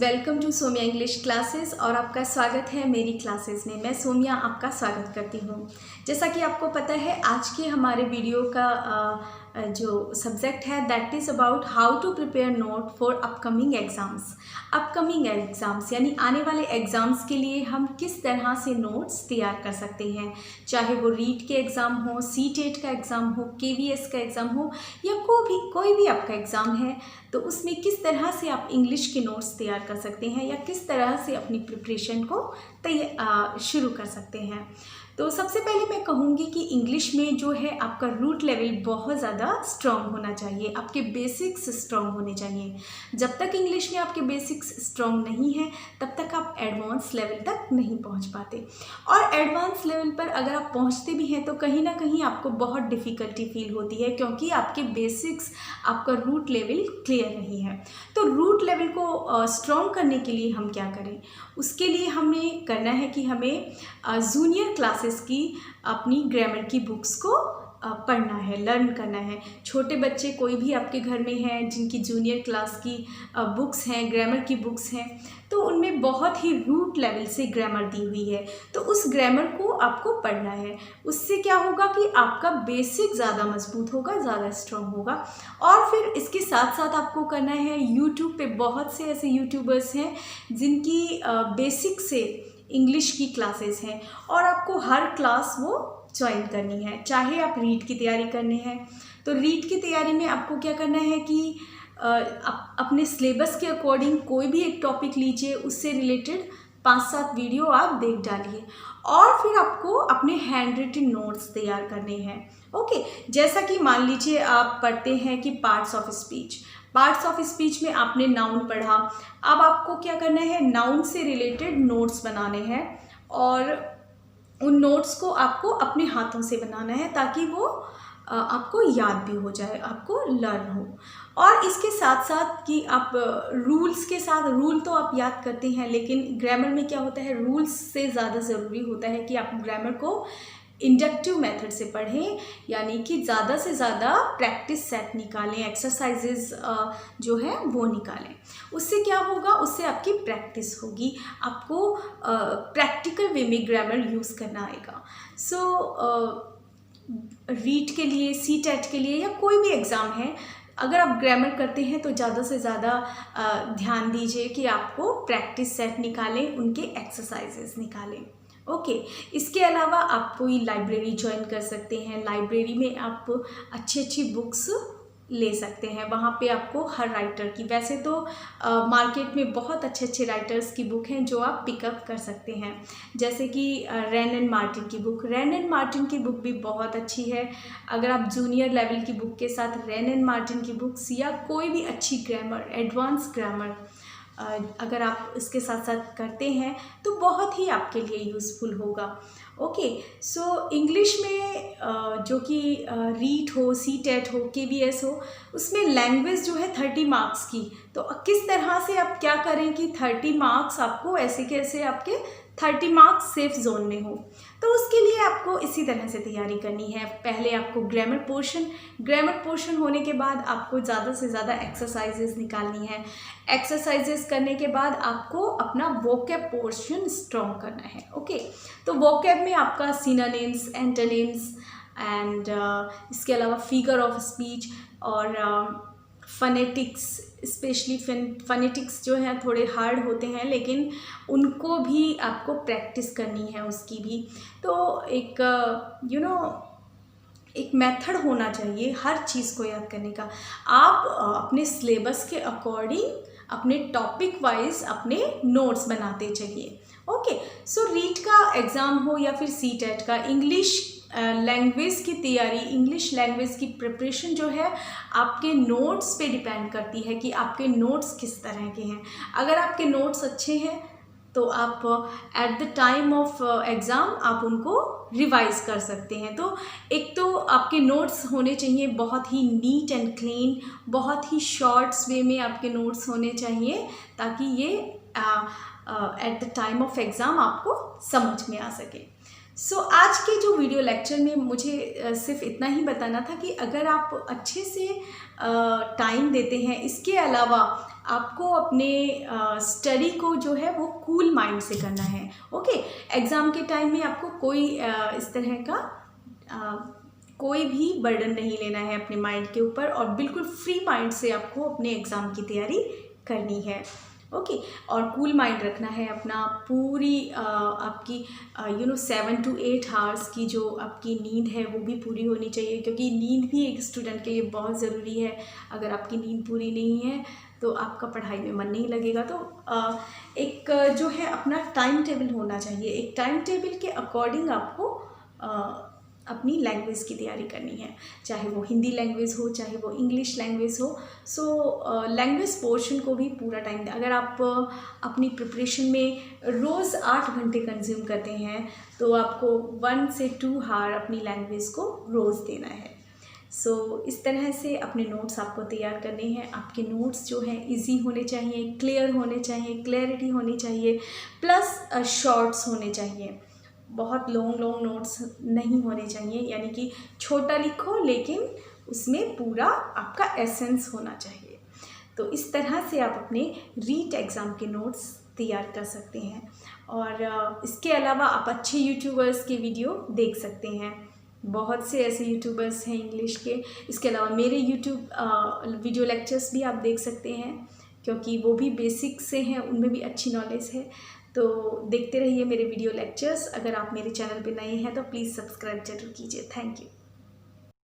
Welcome to Somiya English classes और आपका स्वागत है मेरी क्लासेस में। मैं सोमिया आपका स्वागत करती हूँ। जैसा कि आपको पता है आज के हमारे वीडियो का जो सब्जेक्ट है that is about how to prepare note for upcoming exams यानी आने वाले एग्ज़ाम्स के लिए हम किस तरह से नोट्स तैयार कर सकते हैं, चाहे वो रीट के एग्ज़ाम हो, सीटेट का एग्ज़ाम हो, केवीएस का एग्ज़ाम हो या कोई भी आपका एग्ज़ाम है, तो उसमें किस तरह से आप इंग्लिश के नोट्स तैयार कर सकते हैं या किस तरह से अपनी प्रिपरेशन को शुरू कर सकते हैं। तो सबसे पहले मैं कहूँगी कि इंग्लिश में जो है आपका रूट लेवल बहुत ज़्यादा स्ट्रॉन्ग होना चाहिए, आपके बेसिक्स स्ट्रॉन्ग होने चाहिए। जब तक इंग्लिश में आपके बेसिक्स स्ट्रॉन्ग नहीं है तब तक आप एडवांस लेवल तक नहीं पहुंच पाते, और एडवांस लेवल पर अगर आप पहुंचते भी हैं तो कहीं ना कहीं आपको बहुत डिफ़िकल्टी फील होती है क्योंकि आपके बेसिक्स, आपका रूट लेवल क्लियर नहीं है। तो रूट लेवल को स्ट्रॉन्ग करने के लिए हम क्या करें, उसके लिए हमें करना है कि हमें जूनियर क्लासेस की अपनी ग्रामर की बुक्स को पढ़ना है, लर्न करना है। छोटे बच्चे कोई भी आपके घर में हैं जिनकी जूनियर क्लास की बुक्स हैं, ग्रामर की बुक्स हैं, तो उनमें बहुत ही रूट लेवल से ग्रामर दी हुई है, तो उस ग्रामर को आपको पढ़ना है। उससे क्या होगा कि आपका बेसिक ज़्यादा मजबूत होगा, ज़्यादा स्ट्रॉन्ग होगा। और फिर इसके साथ साथ आपको करना है, यूट्यूब पे बहुत से ऐसे यूट्यूबर्स हैं जिनकी बेसिक से इंग्लिश की क्लासेस हैं और आपको हर क्लास वो ज्वाइन करनी है। चाहे आप रीड की तैयारी करने हैं तो रीड की तैयारी में आपको क्या करना है कि अपने सिलेबस के अकॉर्डिंग कोई भी एक टॉपिक लीजिए, उससे रिलेटेड 5-7 वीडियो आप देख डालिए और फिर आपको अपने हैंड रिटन नोट्स तैयार करने हैं। ओके, जैसा कि मान लीजिए आप पढ़ते हैं कि पार्ट्स ऑफ स्पीच में आपने नाउन पढ़ा, अब आपको क्या करना है, नाउन से रिलेटेड नोट्स बनाने हैं और उन नोट्स को आपको अपने हाथों से बनाना है ताकि वो आपको याद भी हो जाए, आपको लर्न हो। और इसके साथ साथ कि आप रूल्स के साथ, रूल तो आप याद करते हैं लेकिन ग्रामर में क्या होता है, रूल्स से ज़्यादा ज़रूरी होता है कि आप ग्रामर को इंडक्टिव मेथड से पढ़ें, यानी कि ज़्यादा से ज़्यादा प्रैक्टिस सेट निकालें, एक्सरसाइजेस जो है वो निकालें। उससे क्या होगा, उससे आपकी प्रैक्टिस होगी, आपको प्रैक्टिकल वे में ग्रामर यूज़ करना आएगा। सो रीट के लिए, सीटेट के लिए या कोई भी एग्ज़ाम है, अगर आप ग्रामर करते हैं तो ज़्यादा से ज़्यादा ध्यान दीजिए कि आपको प्रैक्टिस सेट निकालें, उनके एक्सरसाइजेस निकालें। ओके, इसके अलावा आप कोई लाइब्रेरी ज्वाइन कर सकते हैं। लाइब्रेरी में आप अच्छी बुक्स ले सकते हैं, वहाँ पे आपको हर राइटर की, वैसे तो मार्केट में बहुत अच्छे राइटर्स की बुक हैं जो आप पिकअप कर सकते हैं, जैसे कि रैन एंड मार्टिन की बुक भी बहुत अच्छी है। अगर आप जूनियर लेवल की बुक के साथ रैन एंड मार्टिन की बुक्स या कोई भी अच्छी ग्रामर, एडवांस ग्रामर अगर आप इसके साथ साथ करते हैं तो बहुत ही आपके लिए यूज़फुल होगा। ओके, सो इंग्लिश में जो कि रीट हो, सीटेट हो, केवीएस हो, उसमें लैंग्वेज जो है 30 मार्क्स की, तो किस तरह से आप क्या करें कि 30 मार्क्स आपको ऐसे कैसे आपके 30 मार्क्स सेफ जोन में हो, तो उसके लिए आपको इसी तरह से तैयारी करनी है। पहले आपको ग्रामर पोर्शन होने के बाद आपको ज़्यादा से ज़्यादा एक्सरसाइजेस निकालनी है। एक्सरसाइजेस करने के बाद आपको अपना वोकैब पोर्शन स्ट्रॉन्ग करना है। ओके, तो वोकैब में आपका सिनोनिम्स, एंटोनिम्स एंड इसके अलावा फिगर ऑफ स्पीच और फ़नेटिक्स, स्पेशली फ़नेटिक्स जो हैं थोड़े हार्ड होते हैं लेकिन उनको भी आपको प्रैक्टिस करनी है, उसकी भी। तो एक एक मेथड होना चाहिए हर चीज़ को याद करने का। आप अपने सिलेबस के अकॉर्डिंग अपने टॉपिक वाइज अपने नोट्स बनाते चलिए। ओके, सो रीट का एग्ज़ाम हो या फिर सीटेट का, इंग्लिश लैंग्वेज की तैयारी, इंग्लिश लैंग्वेज की प्रिपरेशन जो है आपके नोट्स पे डिपेंड करती है कि आपके नोट्स किस तरह के हैं। अगर आपके नोट्स अच्छे हैं तो आप at the time of exam आप उनको रिवाइज कर सकते हैं। तो एक तो आपके नोट्स होने चाहिए बहुत ही नीट एंड क्लीन, बहुत ही शॉर्ट्स वे में आपके नोट्स होने चाहिए ताकि ये at the time of exam आपको समझ में आ सके। आज के जो वीडियो लेक्चर में मुझे सिर्फ इतना ही बताना था कि अगर आप अच्छे से टाइम देते हैं, इसके अलावा आपको अपने स्टडी को जो है वो कूल माइंड से करना है। ओके, एग्ज़ाम के टाइम में आपको कोई इस तरह का कोई भी बर्डन नहीं लेना है अपने माइंड के ऊपर, और बिल्कुल फ्री माइंड से आपको अपने एग्ज़ाम की तैयारी करनी है। ओके, और कूल माइंड रखना है अपना। पूरी आपकी 7 to 8 आवर्स की जो आपकी नींद है वो भी पूरी होनी चाहिए, क्योंकि नींद भी एक स्टूडेंट के लिए बहुत ज़रूरी है। अगर आपकी नींद पूरी नहीं है तो आपका पढ़ाई में मन नहीं लगेगा। तो एक जो है अपना टाइम टेबल होना चाहिए। एक टाइम टेबल के अकॉर्डिंग आपको अपनी लैंग्वेज की तैयारी करनी है, चाहे वो हिंदी लैंग्वेज हो, चाहे वो इंग्लिश लैंग्वेज हो। लैंग्वेज पोर्शन को भी पूरा टाइम दें। अगर आप अपनी प्रिपरेशन में रोज़ 8 घंटे कंज्यूम करते हैं तो आपको 1 से 2 आवर अपनी लैंग्वेज को रोज़ देना है। इस तरह से अपने नोट्स आपको तैयार करने हैं। आपके नोट्स जो हैं इजी होने चाहिए, क्लियर होने चाहिए, क्लैरिटी होनी चाहिए, प्लस शॉर्ट्स होने चाहिए। बहुत लॉन्ग नोट्स नहीं होने चाहिए, यानी कि छोटा लिखो लेकिन उसमें पूरा आपका एसेंस होना चाहिए। तो इस तरह से आप अपने रीट एग्ज़ाम के नोट्स तैयार कर सकते हैं। और इसके अलावा आप अच्छे यूट्यूबर्स के वीडियो देख सकते हैं। बहुत से ऐसे यूट्यूबर्स हैं इंग्लिश के। इसके अलावा मेरे यूट्यूब वीडियो लेक्चर्स भी आप देख सकते हैं, क्योंकि वो भी बेसिक से हैं, उनमें भी अच्छी नॉलेज है। तो देखते रहिए मेरे वीडियो लेक्चर्स। अगर आप मेरे चैनल पे नए हैं तो प्लीज़ सब्सक्राइब जरूर कीजिए। Thank you.